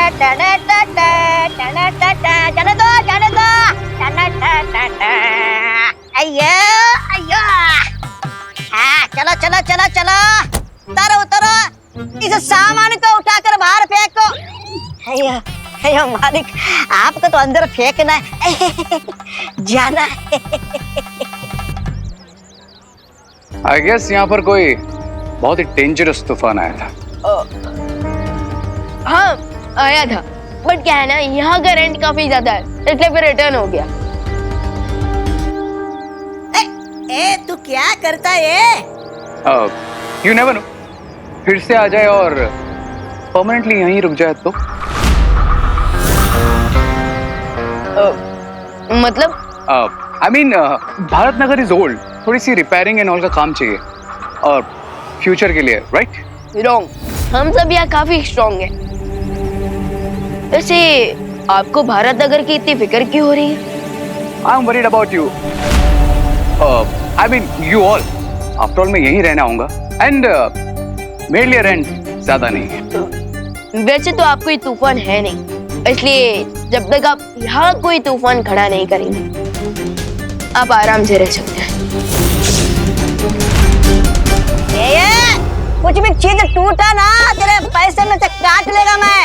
अయ్యో अయ్यो चलो चलो चलो चलो उतरो उतरो इस सामान को उठाकर बाहर फेंको। अయ్యో अయ్యో मालिक आपको तो अंदर फेंकना है जाना है। आई गेस यहाँ पर कोई बहुत ही डेंजरस तूफान आया था। हाँ आया था, बट क्या है ना यहाँ का रेंट काफी ज्यादा है इसलिए फिर रिटर्न हो गया। ए तू क्या करता है? यू नेवर नो, फिर से आ जाए और परमानेंटली यहीं रुक जाए तो। मतलब I mean Bharat Nagar is old, थोड़ी सी रिपेयरिंग एंड ऑल का काम चाहिए और फ्यूचर के लिए, राइट? रॉन्ग, हम सब यहाँ काफी स्ट्रॉन्ग हैं। वैसे आपको भारत नगर की इतनी फिक्र क्यों हो रही है? I am worried about you. I mean you all. After all मैं यहीं रहना आऊंगा एंड मेरे लिए रेंट ज्यादा नहीं है। वैसे तो आप कोई तूफान है नहीं, इसलिए जब तक आप यहाँ कोई तूफान खड़ा नहीं करेंगे आप आराम से रह सकते हैं। कुछ भी चीज टूटा ना तेरे पैसे में से काट लेगा मैं।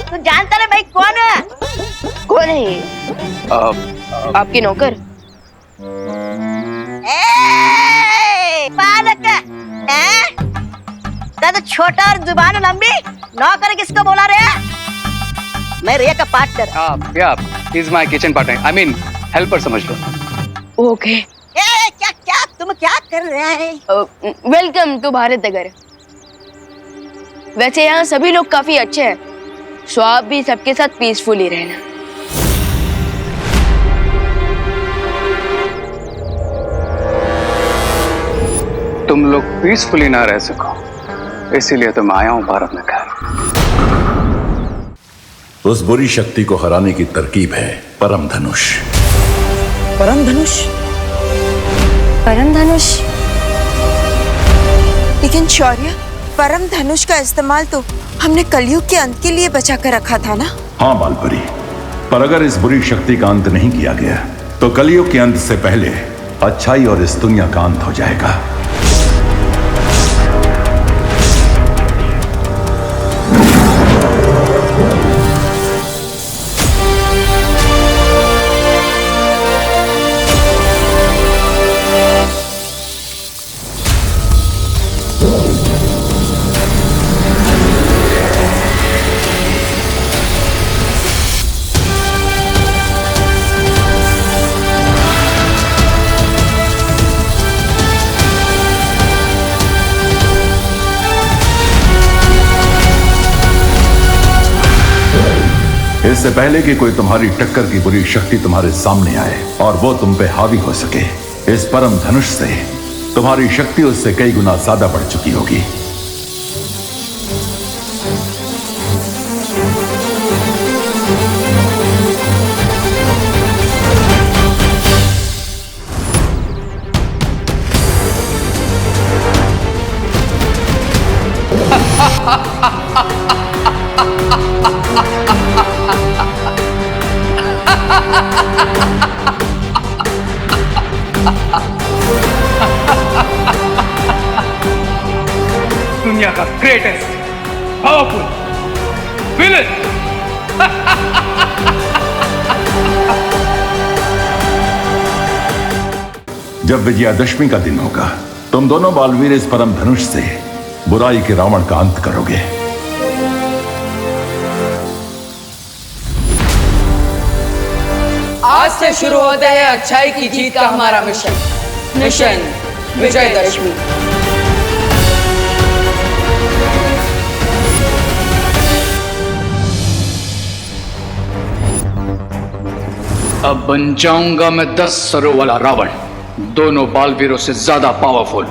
तू जानता ना भाई कौन है? कौन है ये? आपके नौकर? तो छोटा और जुबान लंबी, नौकर किसको बोला रे? मैं रिया का पार्टनर। या is my kitchen partner, I mean helper समझ लो। ओके। क्या क्या तुम क्या कर रहे हैं? Welcome to Bharat Nagar. वैसे यहाँ सभी लोग काफी अच्छे हैं, सो आप भी सबके साथ पीसफुली रहना। तुम लोग पीसफुली ना रह सको इसीलिए तो मैं आया हूँ भारत नगर। उस बुरी शक्ति को हराने की तरकीब है परम धनुष। परम धनुष? परम धनुष? लेकिन शौर्य, परम धनुष का इस्तेमाल तो हमने कलयुग के अंत के लिए बचा कर रखा था ना? हाँ बालपरी, पर अगर इस बुरी शक्ति का अंत नहीं किया गया तो कलयुग के अंत से पहले अच्छाई और इस दुनिया का अंत हो जाएगा। इससे पहले कि कोई तुम्हारी टक्कर की बुरी शक्ति तुम्हारे सामने आए और वो तुम पे हावी हो सके, इस परम धनुष से तुम्हारी शक्ति उससे कई गुना ज्यादा बढ़ चुकी होगी। दुनिया का ग्रेटेस्ट पावरफुल विलन। जब विजयादशमी का दिन होगा तुम दोनों बालवीर इस परम धनुष से बुराई के रावण का अंत करोगे। आज से शुरू होता है अच्छाई की जीत का हमारा मिशन, मिशन विजयदशमी। अब बन जाऊंगा मैं 10 सरों वाला रावण, दोनों बालवीरों से ज्यादा पावरफुल।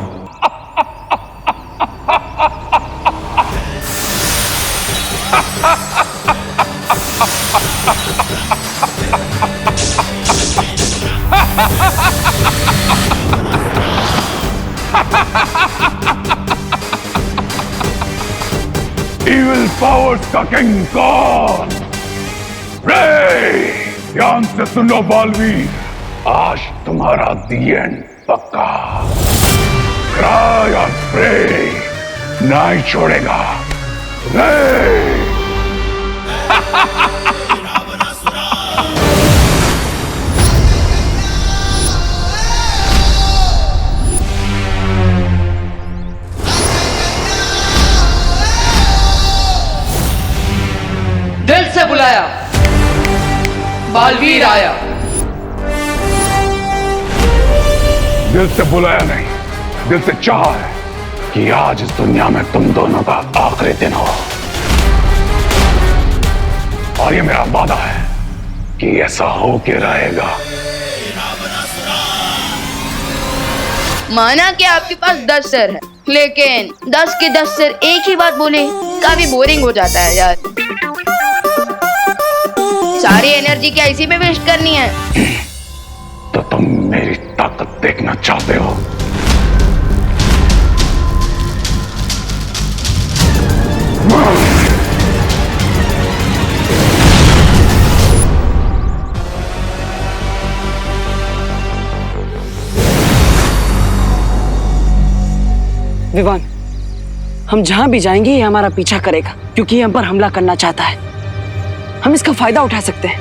इविल पावर्स का किंग कौन? रे, ध्यान से सुनो बालवीर, आज तुम्हारा दी एंड पक्का। क्राई और प्रे नहीं छोड़ेगा। रे दिल से बुलाया, बालवीर आया। दिल से बुलाया नहीं, दिल से चाहा है कि आज इस दुनिया में तुम दोनों का आखिरी दिन हो। और ये मेरा वादा है कि ऐसा हो के रहेगा। माना कि आपके पास 10 सिर है, लेकिन 10 के 10 सिर एक ही बात बोले काफी बोरिंग हो जाता है यार। सारी एनर्जी क्या इसी पे वेस्ट करनी है? तो तुम मेरी ताकत देखना चाहते हो? विवान, हम जहां भी जाएंगे ये हमारा पीछा करेगा, क्योंकि ये हम पर हमला करना चाहता है। हम इसका फायदा उठा सकते हैं।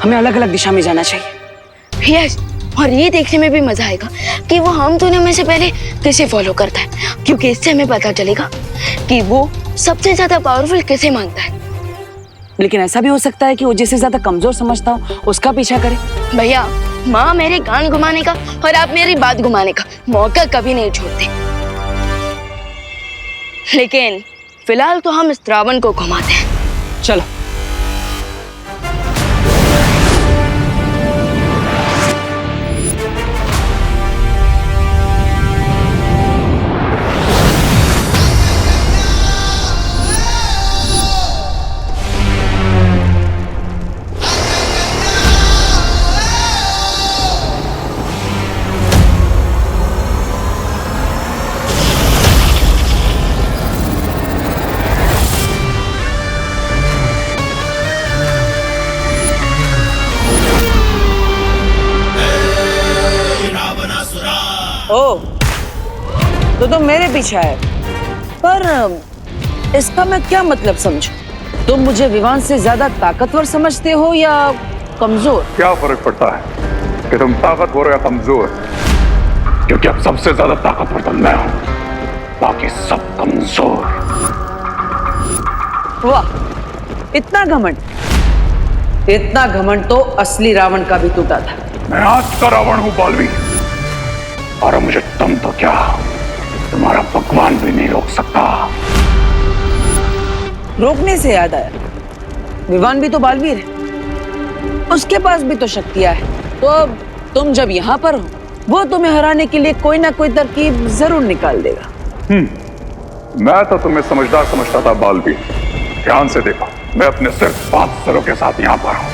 हमें अलग अलग दिशा में जाना चाहिए। यस, और ये देखने में भी मजा आएगा कि वो हम दोनों में से पहले किसे फॉलो करता है, क्योंकि इससे हमें पता चलेगा कि वो सबसे ज्यादा पावरफुल किसे मानता है। लेकिन ऐसा भी हो सकता है कि वो जिसे ज्यादा कमजोर समझता हो उसका पीछा करे। भैया, माँ मेरे कान घुमाने का और आप मेरी बात घुमाने का मौका कभी नहीं छोड़ते। लेकिन फिलहाल तो हम इस रावण को घुमाते हैं। चलो। ओ, तो तुम मेरे पीछे आए, पर इसका मैं क्या मतलब समझूं? तुम मुझे विवान से ज्यादा ताकतवर समझते हो या कमजोर? क्या फर्क पड़ता है कि तुम ताकतवर या कमजोर? क्योंकि अब सबसे ज्यादा ताकतवर तो मैं हूं, बाकी सब कमजोर। वाह, इतना घमंड! इतना घमंड तो असली रावण का भी टूटा था। मैं आज का रावण हूं बालवीर, और मुझे तुम तो क्या, तुम्हारा भगवान भी नहीं रोक सकता। रोकने से याद आया, विवान भी तो बालवीर है, उसके पास भी तो शक्तियां है। तो अब तुम जब यहाँ पर हो, वो तुम्हें हराने के लिए कोई ना कोई तरकीब जरूर निकाल देगा। मैं तो तुम्हें समझदार समझता था बालवीर। ध्यान से देखो, मैं अपने सिर्फ 5 सिरों के साथ यहाँ पर हूँ।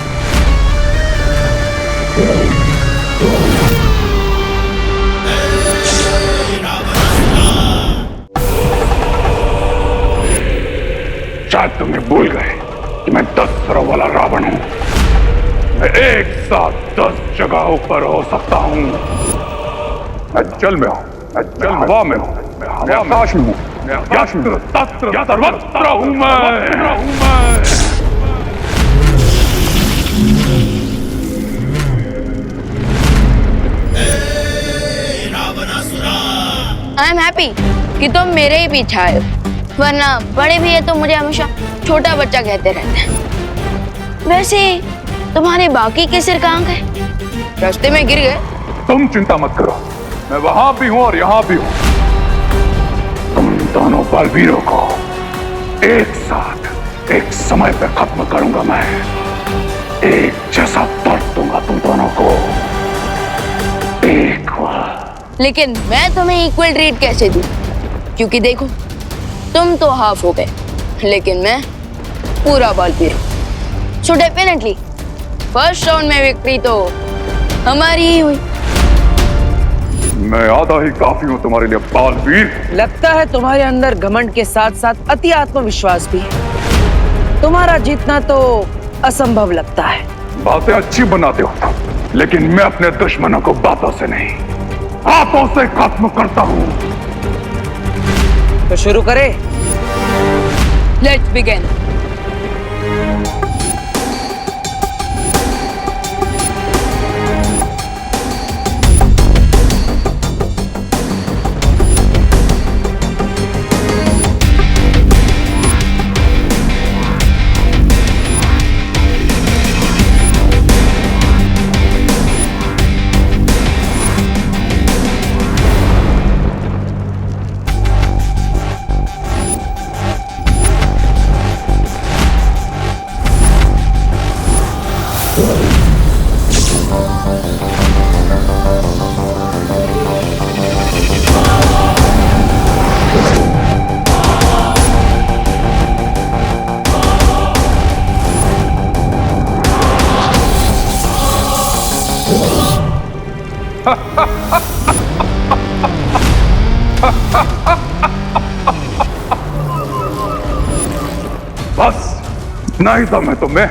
शायद तुम्हें भूल गए कि मैं 10 सिरों वाला रावण हूं। मैं एक साथ 10 जगहों पर हो सकता हूं। मैं जल में हूं, मैं हवा में हूं, मैं आकाश में हूं, मैं आकाश में सर्वत्र हूं मैं। आई एम हैप्पी कि तुम मेरे ही पीछे आए, वरना बड़े भैया तो मुझे हमेशा छोटा बच्चा कहते रहते हैं। वैसे तुम्हारे बाकी के सिर कहाँ गए? रास्ते में गिर गए? तुम चिंता मत करो, मैं वहां भी हूं और यहां भी हूं। तुम दोनों बलवीरों को एक साथ एक समय पे खत्म करूंगा मैं। एक जैसा दर्द दूंगा तुम दोनों को, एक बार। लेकिन मैं तुम्हें इक्वल ट्रीट कैसे दूं? क्योंकि देखो, तुम तो हाफ हो गए, लेकिन मैं पूरा बलवीर हूं। सो डेफिनेटली फर्स्ट राउंड में विक्ट्री तो हमारी ही हुई। मैं आधा ही काफी हूँ तुम्हारे लिए बालवीर। लगता है तुम्हारे अंदर घमंड के साथ साथ अति आत्मविश्वास भी है। तुम्हारा जीतना तो असंभव लगता है। बातें अच्छी बनाते हो लेकिन मैं अपने दुश्मनों को बातों से नहीं हाथों से खत्म करता हूँ। तो शुरू करें। Let's begin. बस इतना ही दम है तुम्हें।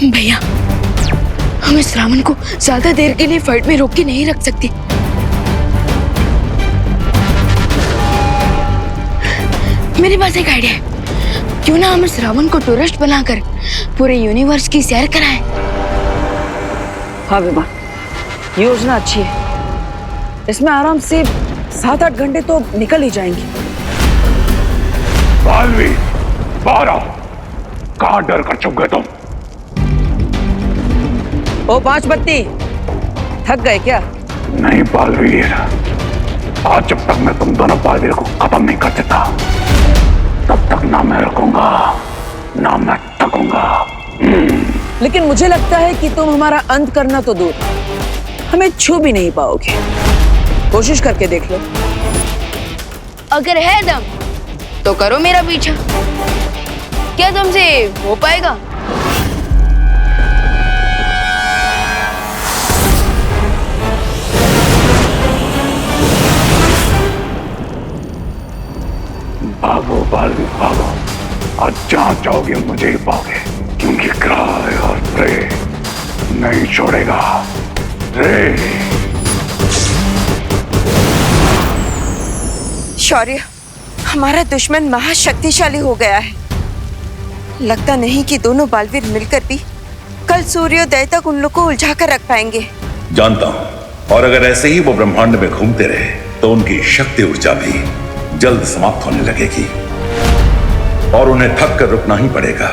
भैया, हम इस रावण को ज्यादा देर के लिए फाइट में रोक के नहीं रख सकते। मेरे पास एक आइडिया है। क्यों ना हम इस रावण को टूरिस्ट बनाकर पूरे यूनिवर्स की सैर कराएं? हाँ विमान, योजना अच्छी है। इसमें आराम से 7-8 घंटे तो निकल ही जाएंगे। बालवीर, बाहर आओ। कहाँ डर कर चुप गए तुम? ओ 5 बत्ती, थक गए क्या? नहीं बालवीर, आज जब तक मैं तुम दोनों बालवीर को खत्म नहीं कर देता तब तक ना मैं रुकूंगा ना मैं थकूंगा। लेकिन मुझे लगता है कि तुम हमारा अंत करना तो दूर, हमें छू भी नहीं पाओगे। कोशिश करके देख लो। अगर है दम तो करो मेरा पीछा। क्या तुमसे हो पाएगा? भागो बालवीर भागो, आज जहां जाओगे मुझे ही पाओगे, क्योंकि क्राय और प्रे नहीं छोड़ेगा। रे शौर्य, हमारा दुश्मन महाशक्तिशाली हो गया है। लगता नहीं कि दोनों बालवीर मिलकर भी कल सूर्योदय तक उन लोग को उलझा कर रख पाएंगे। जानता हूं, और अगर ऐसे ही वो ब्रह्मांड में घूमते रहे तो उनकी शक्ति ऊर्जा भी जल्द समाप्त होने लगेगी और उन्हें थक कर रुकना ही पड़ेगा।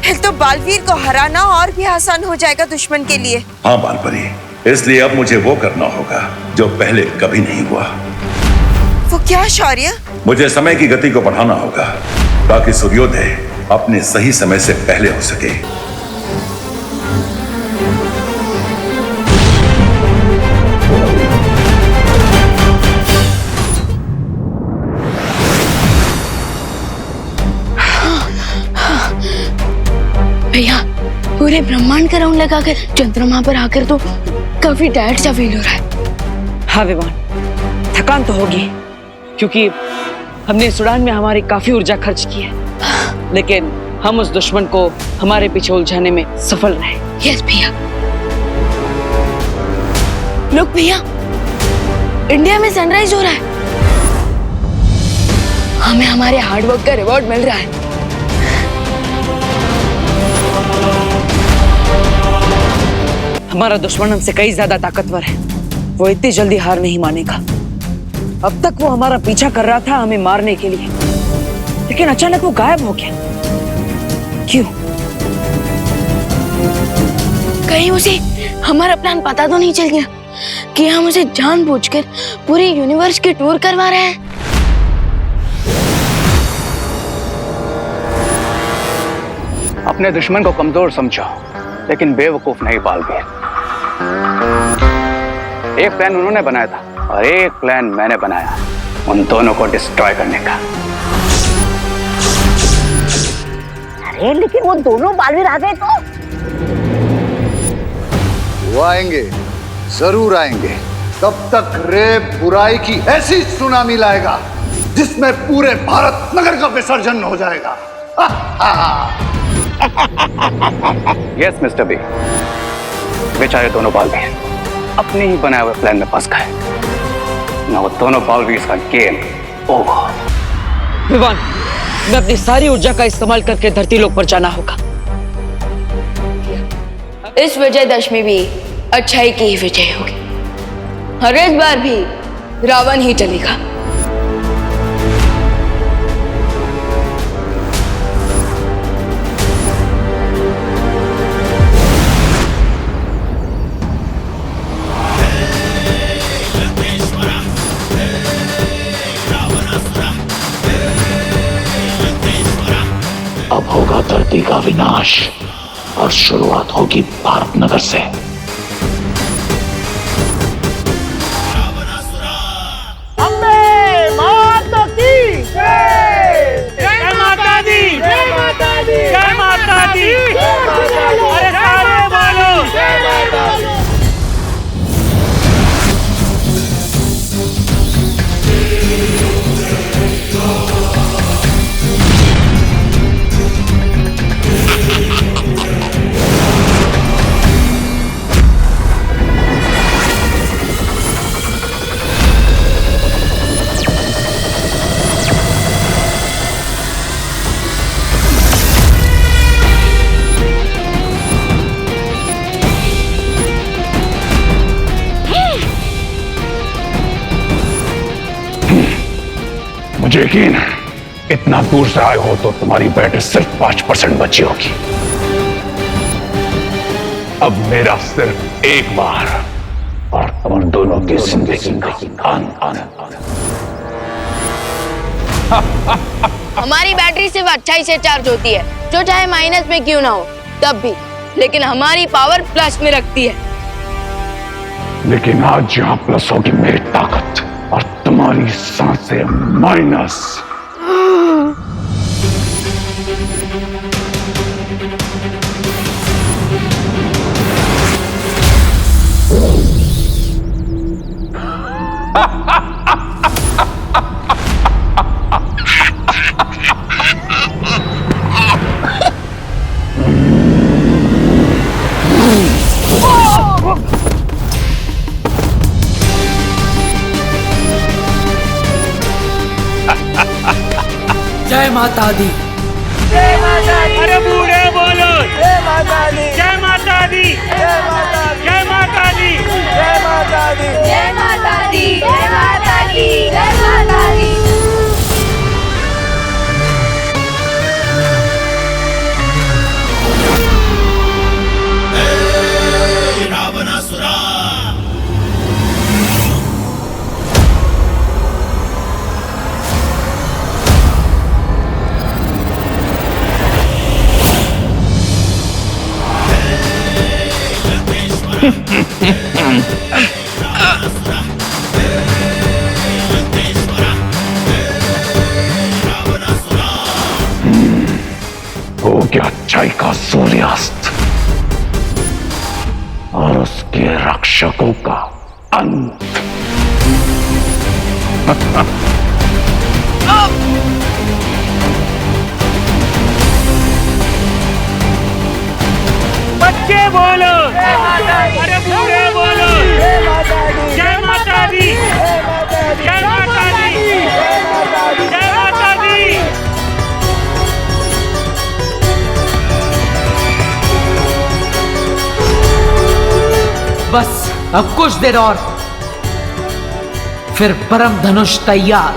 फिर तो बालवीर को हराना और भी आसान हो जाएगा दुश्मन के लिए। हाँ बालपरी, इसलिए अब मुझे वो करना होगा जो पहले कभी नहीं हुआ। वो क्या शौर्य? मुझे समय की गति को बढ़ाना होगा ताकि सूर्योदय अपने सही समय से पहले हो सके। भैया पूरे ब्रह्मांड का राउंड लगाकर चंद्रमा पर आकर तो काफी टायर्ड सा फील हो रहा है। हाँ विमान, थकान तो होगी क्योंकि हमने इस उड़ान में हमारी काफी ऊर्जा खर्च की है, लेकिन हम उस दुश्मन को हमारे पीछे उलझाने में सफल रहे। यस भैया। लोग भैया, इंडिया में सनराइज हो रहा है। हमें हमारे हार्डवर्क का रिवॉर्ड मिल रहा है। हमारा दुश्मन हमसे कई ज्यादा ताकतवर है, वो इतनी जल्दी हार नहीं मानेगा। अब तक वो हमारा पीछा कर रहा था हमें मारने के लिए, लेकिन अचानक वो गायब हो गया। क्यों? कहीं उसे हमारा प्लान पता तो नहीं चल गया कि हम उसे जानबूझकर पूरी यूनिवर्स की टूर करवा रहे हैं। अपने दुश्मन को कमजोर समझो लेकिन बेवकूफ नहीं बालवीर। एक प्लान उन्होंने बनाया था और एक प्लान मैंने बनाया उन दोनों को डिस्ट्रॉय करने का। अरे लेकिन वो दोनों बालवीर आ गए तो? वो आएंगे, जरूर आएंगे। तब तक रे बुराई की ऐसी सुनामी लाएगा जिसमें पूरे भारत नगर का विसर्जन हो जाएगा। यस मिस्टर बी, बेचारे दोनों बालवीर अपने ही बनाए हुए प्लान में फंस गए। ना वो दोनों बालवीर का गेम ओवर। विमान, मैं अपनी सारी ऊर्जा का इस्तेमाल करके धरती लोक पर जाना होगा। इस विजयदशमी भी अच्छाई की ही विजय होगी और इस बार भी रावण ही चलेगा। अब होगा धरती का विनाश और शुरुआत होगी भारत नगर से। मुझे यकीन है इतना दूर से आए हो तो तुम्हारी बैटरी सिर्फ 5% बची होगी। अब मेरा सिर्फ एक बार और तुम दोनों की जिंदगी का अंत। हमारी बैटरी सिर्फ अच्छाई से चार्ज होती है, जो चाहे माइनस में क्यों ना हो तब भी, लेकिन हमारी पावर प्लस में रखती है। लेकिन आज यहां प्लस होगी मेरी ताकत और तुम्हारी सांसें माइनस। जय माता दी। जय माता दी। अरे बूढ़े बोलो जय माता दी। जय माता दी। जय माता दी। जय माता दी। जय माता दी। जय माता दी। जय माता दी। जय माता दी। हो गया अच्छाई का सूर्यास्त और उसके रक्षकों का अंत। बच्चे बोलो जय माता दी। अरे बूढ़े बोलो जय माता दी। जय माता दी। जय माता दी। जय माता दी। बस अब कुछ देर और, फिर परम धनुष तैयार।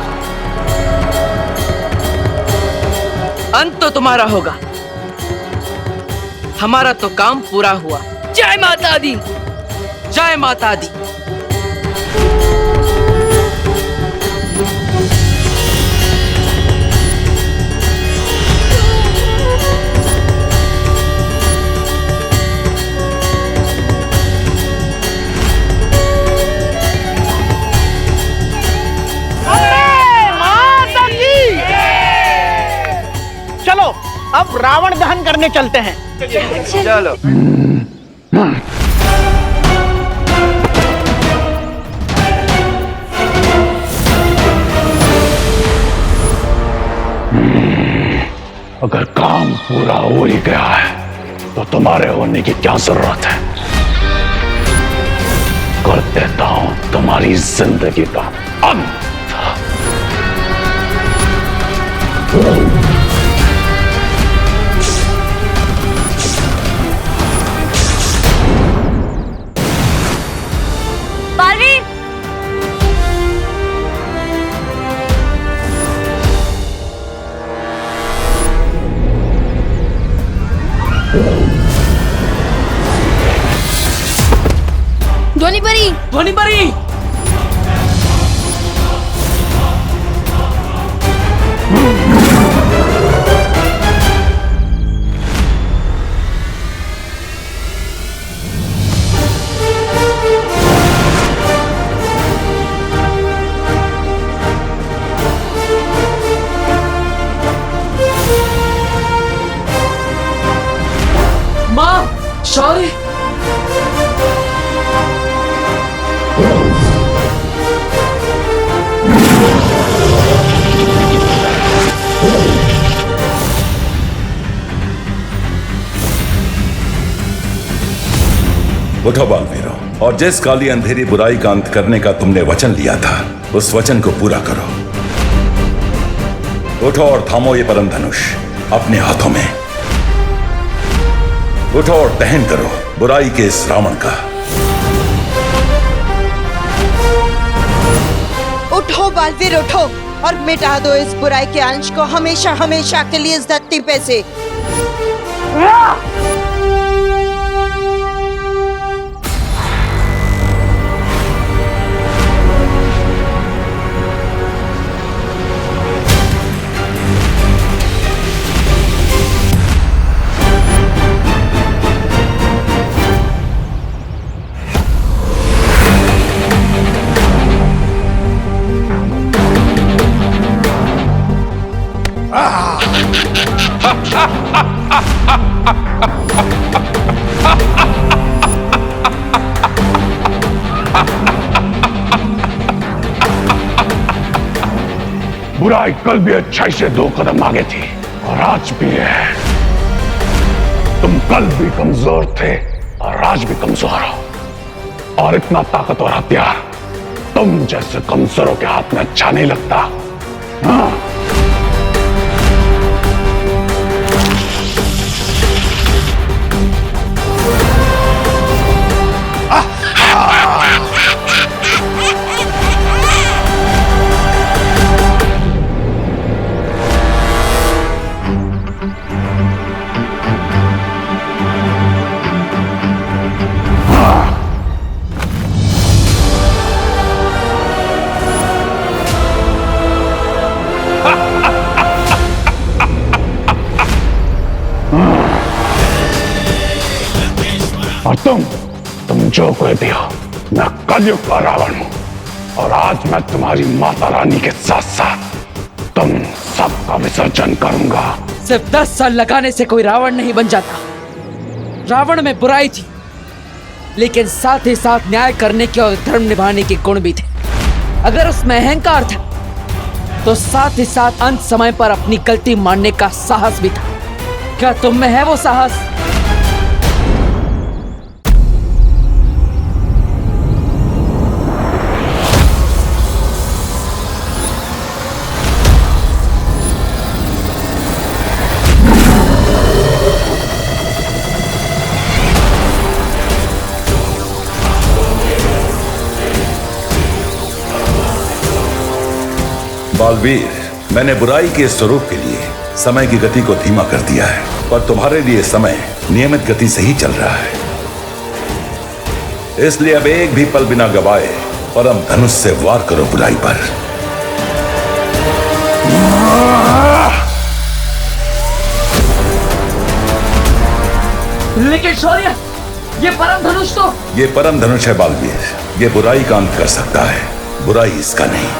अंत तो तुम्हारा होगा, हमारा तो काम पूरा हुआ। जय माता दी। जय माता दी। चलो अब रावण दहन करने चलते हैं। चलो। अगर काम पूरा हो ही गया है तो तुम्हारे होने की क्या जरूरत है। कर देता हूं तुम्हारी जिंदगी का अंत। बालवीर, ध्वनि परी। ध्वनि परी। माँ, शौर्य। उठो बालवीरों, और जिस काली अंधेरी बुराई का अंत करने का तुमने वचन लिया था, उस वचन को पूरा करो। उठो और थामो ये परम धनुष अपने हाथों में। उठो और दहन करो बुराई के इस रावण का। उठो बालवीर उठो और मिटा दो इस बुराई के अंश को हमेशा हमेशा के लिए इस धरती पे से। बुराई कल भी अच्छाई से 2 कदम आगे थी और आज भी है। तुम कल भी कमजोर थे और आज भी कमजोर हो, और इतना ताकतवर हथियार तुम जैसे कमजोरों के हाथ में अच्छा नहीं लगता। हाँ? तुम जो कोई भी हो, मैं कलयुग का रावण हूं और आज मैं तुम्हारी माता रानी के साथ साथ तुम सबका विसर्जन करूंगा। सिर्फ 10 साल लगाने से कोई रावण नहीं बन जाता। रावण में बुराई थी, लेकिन साथ ही साथ न्याय करने के और धर्म निभाने के गुण भी थे। अगर उसमें अहंकार था तो साथ ही साथ अंत समय पर अपनी गलती मानने का साहस भी था। क्या तुम में है वो साहस? बालवीर, मैंने बुराई के स्वरूप के लिए समय की गति को धीमा कर दिया है, पर तुम्हारे लिए समय नियमित गति से ही चल रहा है। इसलिए अब एक भी पल बिना गवाए परम धनुष से वार करो बुराई पर। लेकिन शौर्य, ये परम धनुष तो... ये परम धनुष है बालवीर, ये बुराई का अंत कर सकता है, बुराई इसका नहीं।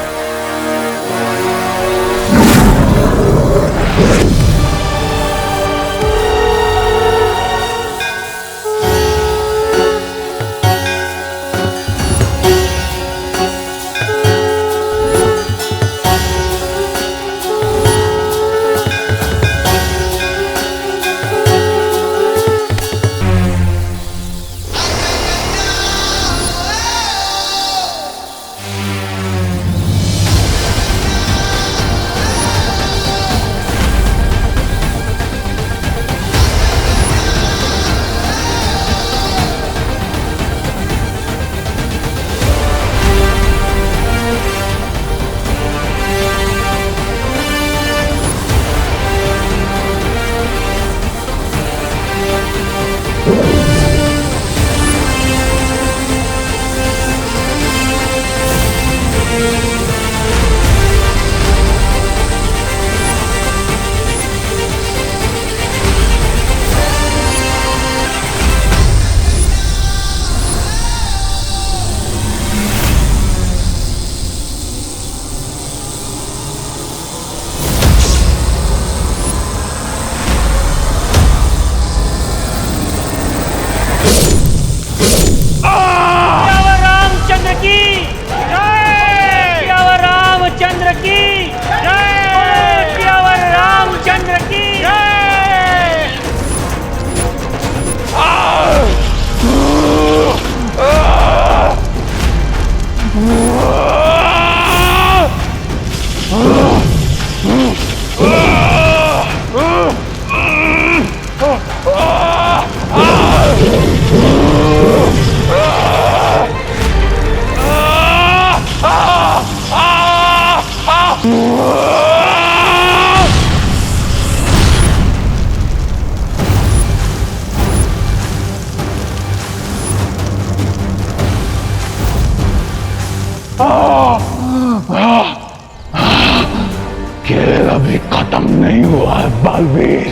खेल अभी खत्म नहीं हुआ है बालवीर।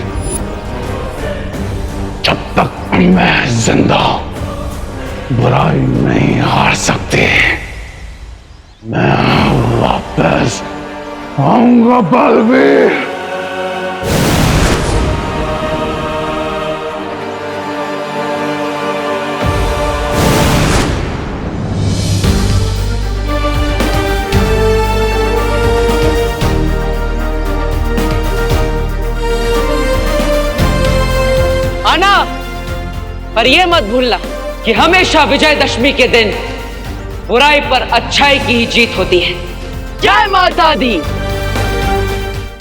जब तक मैं जिंदा हूं, बुराई नहीं हार सकती। मैं वापस आऊंगा बालवीर। आना, पर यह मत भूलना कि हमेशा विजयदशमी के दिन बुराई पर अच्छाई की ही जीत होती है। जय माता दी।